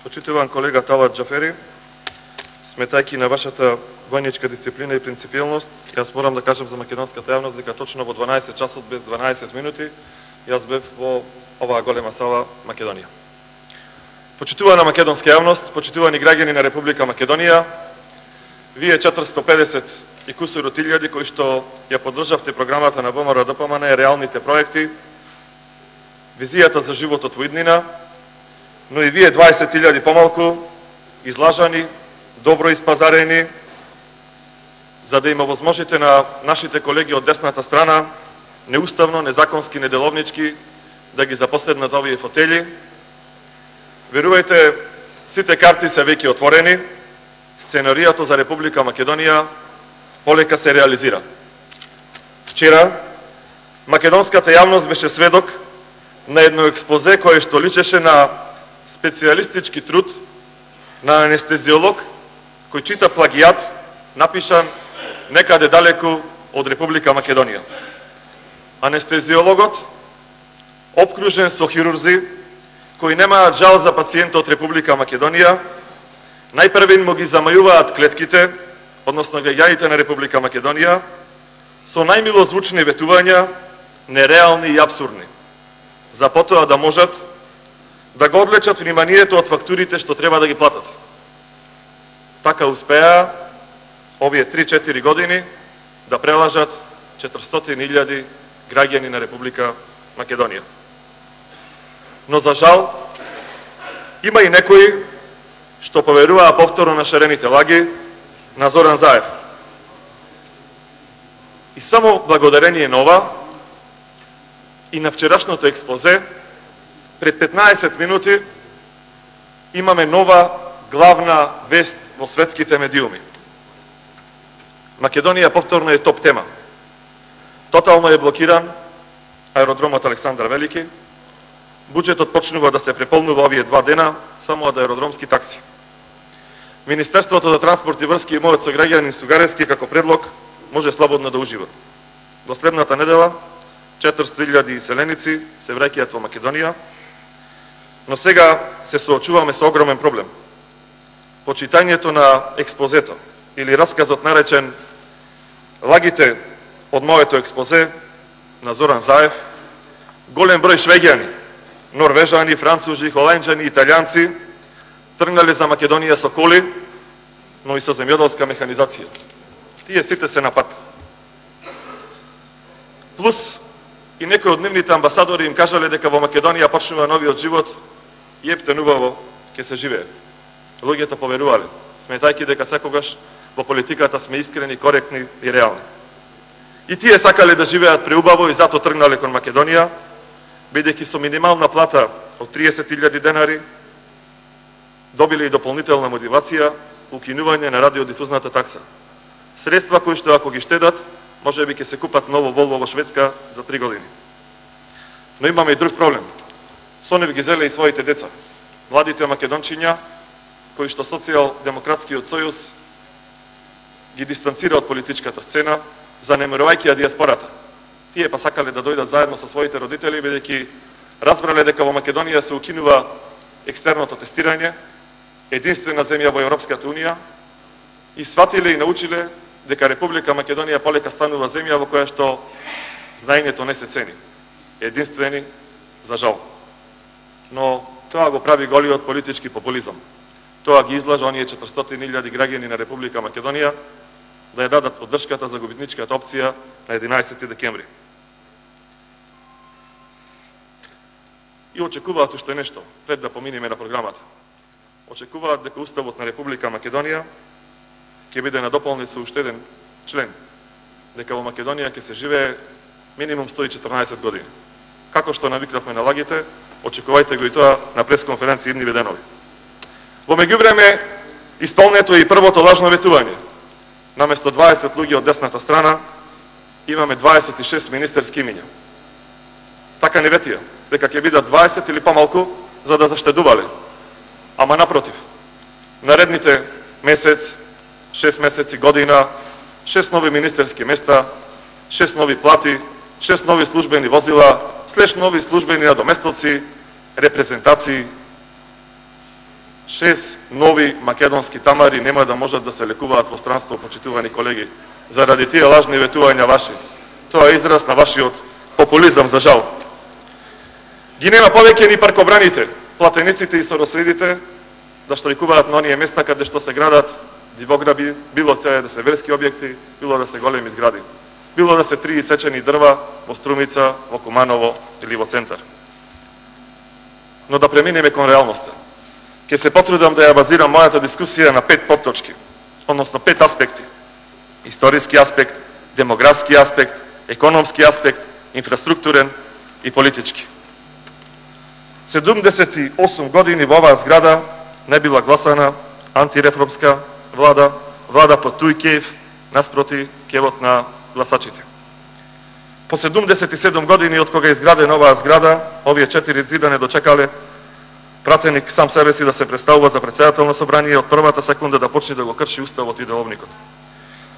Почитуван колега Талат Джафери, сметајќи на вашата војничка дисциплина и принципијалност, јас морам да кажам за македонската јавност дека точно во 12 часот без 12 минути јас бев во оваа голема сала Македонија. Почитувана македонска јавност, почитувани граѓани на Република Македонија, вие 450 и кусуру илјади кои што ја поддржавте програмата на ВМРО-ДПМН и реалните проекти, визијата за животот во иднина, но и вие 20.000 помалку, излажани, добро испазарени, за да им овозможите на нашите колеги од десната страна, неуставно, незаконски, неделовнички, да ги запоседнат овие фотели. Верувајте, сите карти се веќе отворени, сценаријата за Република Македонија полека се реализира. Вчера, македонската јавност беше сведок на едно експозе кое што личеше на специјалистички труд на анестезиолог кој чита плагијат напишан некаде далеку од Република Македонија. Анестезиологот, обкружен со хирурзи кои немаат жал за пациентот од Република Македонија, најпрвен му ги замајуваат клетките, односно граѓаните на Република Македонија, со најмилозвучни ветувања, нереални и абсурдни, за потоа да можат да го одлечат вниманието од фактурите што треба да ги платат. Така успеа овие 3-4 години да прелажат 400.000 граѓани на Република Македонија. Но за жал, има и некои што поверуваа повторно на шарените лаги на Зоран Заев. И само благодарение на ова и на вчерашното експозе, пред 15 минути имаме нова главна вест во светските медиуми. Македонија повторно е топ тема. Тотално е блокиран аеродромот Александар Велики. Буџетот почнува да се преполнува овие 2 дена само од аеродромски такси. Министерството за транспорт и врски и мојот сограѓанин Сугаревски како предлог може слободно да ужива. До следната недела 400.000 иселеници се враќаат во Македонија, но сега се соочуваме со огромен проблем. По читањето на експозето или расказот наречен "Лагите од моето експозе" на Зоран Заев, голем број швеѓани, норвежани, францужи, холанџани, италијанци тргнале за Македонија со коли, но и со земјоделска механизација. Тие сите се на пат. Плюс и некои од нивните амбасадори им кажале дека во Македонија почнува новиот живот и ептен убаво ќе се живее. Луѓето поверувале, сметајќи дека секогаш во политиката сме искрени, коректни и реални. И тие сакале да живеат преубаво и затоа тргнале кон Македонија, бидејќи со минимална плата од 30.000 денари добиле и дополнителна мотивација, укинување на радиодифузната такса. Средства кои што ако ги штедат, може би ќе се купат ново Волво во Шведска за 3 години. Но имаме и друг проблем. Со нив ги зеле и своите деца. Младите македончиња, кои што Социјал-демократскиот сојуз ги дистанцира од политичката сцена, занемарувајќи ја диаспората. Тие па сакале да дојдат заедно со своите родители, бидејќи разбрале дека во Македонија се укинува екстерното тестирање, единствена земја во Европската Унија, и сватиле и научиле дека Република Македонија полека станува земја во која што знаењето не се цени. Единствени, за жал. Но тоа го прави голиот политички популизам. Тоа ги излажа оние 400.000 граѓани на Република Македонија да ја дадат поддршката за губитничката опција на 11 декември. И очекуваат уште нешто, пред да поминеме на програмата. Очекуваат дека Уставот на Република Македонија ќе биде надополнет со уште еден член, дека во Македонија ќе се живее минимум 114 години. Како што навикнавме на лагите, очекувајте го и тоа на пресконференција идни денови. Во меѓувреме, исполнето и првото лажно ветување. Наместо 20 луѓе од десната страна, имаме 26 министерски имиња. Така не ветија, дека ќе бидат 20 или помалку, за да заштедувале. Ама напротив, наредните месец, 6 месеци, година, 6 нови министерски места, 6 нови плати, 6 нови службени возила, след нови службени надоместоци, репрезентации. 6 нови македонски тамари нема да можат да се лекуваат во странство, почитувани колеги, заради тие лажни ветувања ваши. Тоа е израз на вашиот популизам, за жал. Ги нема повеќе ни паркобраните, платениците и соросредите да штрajкуваат на оние места каде што се градат дивограби, било тоа да се верски објекти, било да се големи згради, било да се 3 исечени дрва во Струмица, во Куманово или во центар. Но да преминеме кон реалноста. Ке се потрудам да ја базирам мојата дискусија на 5 подточки, односно 5 аспекти. Историски аспект, демографски аспект, економски аспект, инфраструктурен и политички. 78 години во оваа зграда не била гласана антиреформска влада, влада под Тујкеев, наспроти кевот на гласачите. По 77 години од кога е изградена оваа зграда, овие 4 зида не дочекале пратеник сам себе си да се представува за председател на собрание од првата секунда да почне да го крши уставот и деловникот.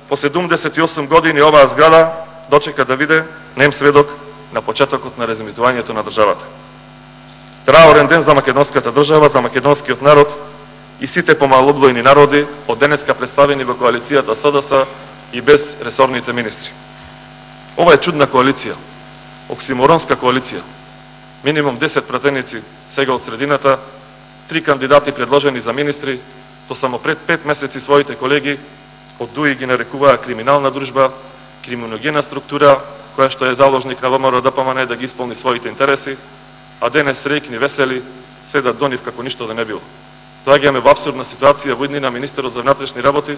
По 78 години оваа зграда дочека да биде нем сведок на почетокот на раземитувањето на државата. Траурен ден за македонската држава, за македонскиот народ и сите помалоблојни народи од денеска представени во коалицијата СДС и без ресорните министри. Ова е чудна коалиција, оксиморонска коалиција. Минимум 10 пратеници сега од средината, 3 кандидати предложени за министри, то само пред 5 месеци своите колеги од ДУИ ги нарекуваа криминална дружба, криминогена структура, која што е заложник на ВМРО ДПМН да ги исполни своите интереси, а денес среќни, весели, седат до нив како ништо да не било. Доаѓаме во апсурдна ситуација во иднина министерот за внатрешни работи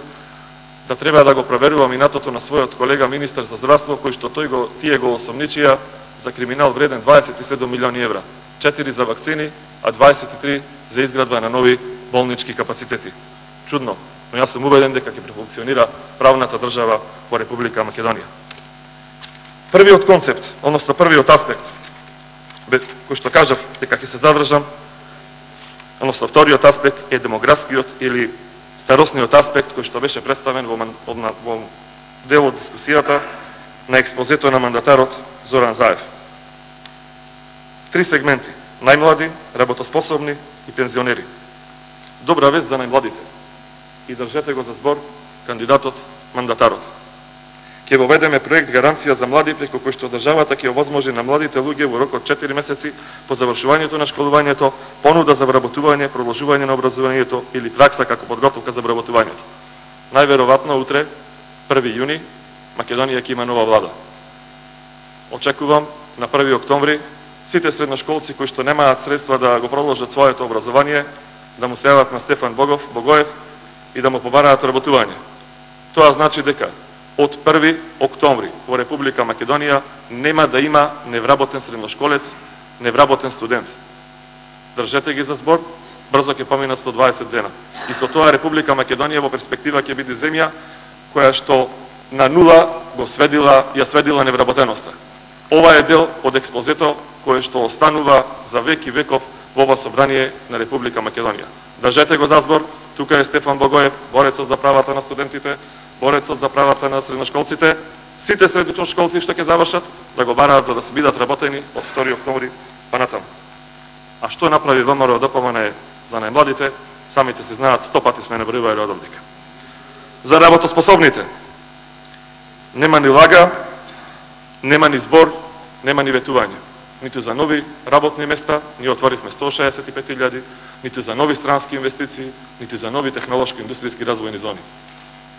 да треба да го проверува минатото на својот колега министер за здравство, кој што тие го осомничија за криминал вреден 27 милиони евра. 4 за вакцини, а 23 за изградба на нови болнички капацитети. Чудно, но јас сум убеден дека ќе префункционира правната држава во Република Македонија. Првиот концепт, односно првиот аспект, кој што кажав дека ќе се задржам, односно вториот аспект е демографскиот или старосниот аспект кој што беше представен во дел од дискусијата на експозето на мандатарот Зоран Заев. 3 сегменти: најмлади, работоспособни и пензионери. Добра вест за најмладите. И држете го за збор кандидатот, мандатарот. Ќе воведеме проект гаранција за млади преку кој што државата ќе овозможи на младите луѓе во рок од 4 месеци по завршувањето на школувањето понуда за вработување, продолжување на образованието или пракса како подготовка за вработувањето. Најверојатно утре, 1 јуни, Македонија ќе има нова влада. Очекувам на 1 октомври сите средношколци кои што немаат средства да го продолжат своето образование да му се јават на Стефан Богоев и да му побараат работување. Тоа значи дека од 1 октомври во Република Македонија нема да има невработен средношколец, невработен студент. Држете ги за збор, брзо ќе поминат 120 дена. И со тоа Република Македонија во перспектива ќе биде земја која што на нула ја сведила невработеноста. Ова е дел од експозето кое што останува за век и веков во ова собрание на Република Македонија. Држете го за збор, тука е Стефан Богоев, борецот за правата на студентите, борецот за правата на средношколците, сите средношколци што ќе завршат да го бараат за да се бидат работени од 2 октомври па натаму. А што направи ВМРО ДПМН за најмладите, самите се знаат, 100 пати сме набројували од овдека. За работоспособните нема ни лага, нема ни збор, нема ни ветување. Ниту за нови работни места, ние отворивме 165.000, ниту за нови странски инвестиции, ниту за нови технолошко-индустријски развојни зони.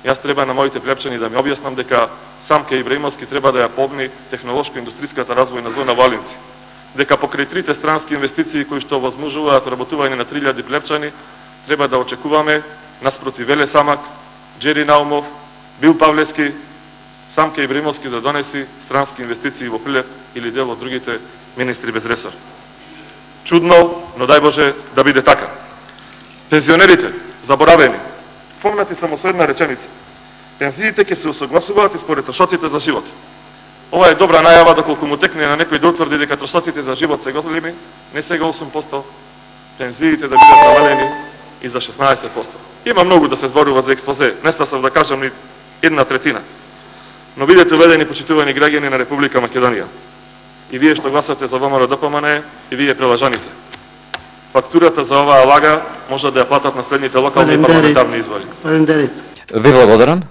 Јас треба на моите плепчани да ми објаснам дека Самке Ибраимовски треба да ја помни технолошко-индустријската развојна зона во Алинци. Дека покрај 3 странски инвестиции кои што возможуваат работување на 3000 плепчани, треба да очекуваме наспроти Веле Самак, Джери Наумов, Бил Павлевски, Самке Ибраимовски да донеси странски инвестиции во Прилеп или дел од другите министри без ресор. Чудно, но дај Боже да биде така. Пензионерите, заборавени. Спомнати само со една реченица. Пензиите ќе се усогласуваат и според трошоците за живот. Ова е добра најава доколку му текне на некој да утврди дека трошоците за живот се големи, не сега 8%, пензиите да бидат намалени и за 16%. Има многу да се зборува за експозе, не стасав да кажам ни 1/3. Но бидете уведени, почитувани граѓани на Република Македонија. И вие што гласате за ВМРО ДПМН, и вие прелажаните. фактурата за оваа лага може да ја платат на следните локални и парламентарни избори. Ви благодарам.